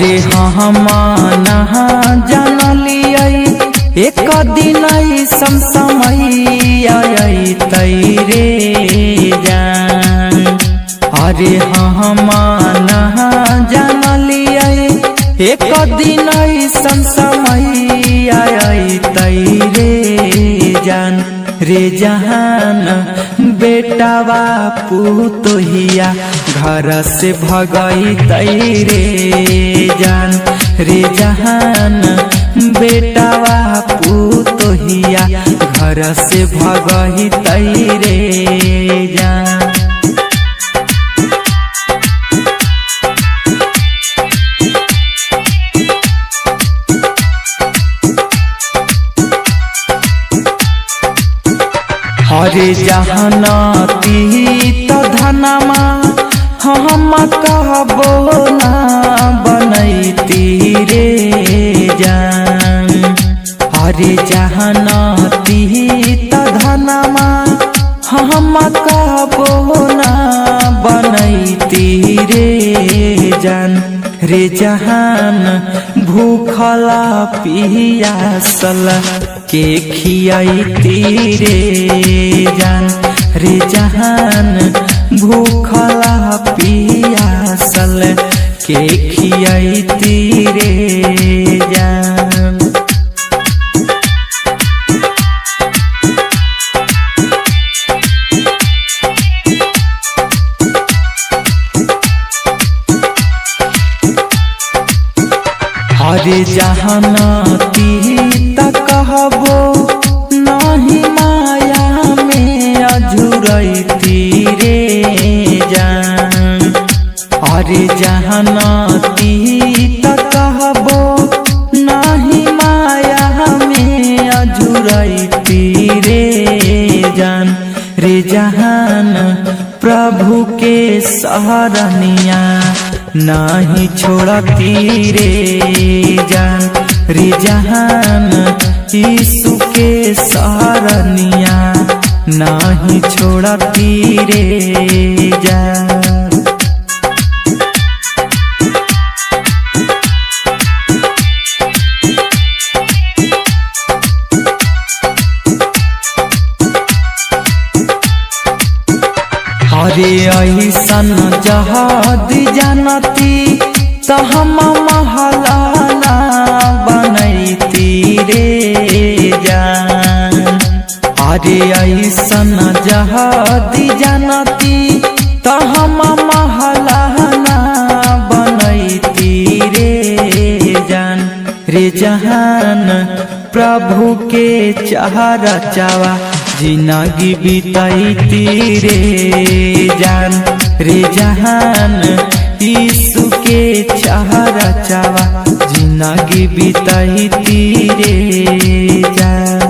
अरे हम नहा जानलियै एक दिन समय तैरे जान। अरे हम नहा जानलियै एक दिन समय तैरे जान। रे जहान बेटावा पुतोहिया घर से भगई तैरे जान। रे जहान बेटावा पुतोहिया घर से भगई तैरे जान। हरे जहनती तो धनमा हम कहबो ना बनैती रे जान। हरे जहनती तो धनमा हम कहबो ना बनैती रे जान। रे जहान भूखला पियासल के खियाइती रे जान। रे जहान भूखला पियासल के खियाइती रे जान। हरे जहनती तक कहबो नहीं माया में अझुरैती रे जान। अरे जहनती तक कहबो नहीं माया में अझुरैती रे जान। रे जहान प्रभु के सहरनिया नहीं छोड़ती रे जान। रे जहान यीशु के सहरनिया नहीं छोड़ती रे जान। हरे ऐसन जहाद जानती तो हम महलाना बनैती रे जान। अरे ऐसन जहाद जानती तो हम महलाना बनैती रे जान। रे जहान प्रभु के चेहरा चावा जिंदगी बिताईती रे जान। रे जहान यीशु के चेहरा चावा जिंदगी बिताईती रे जान।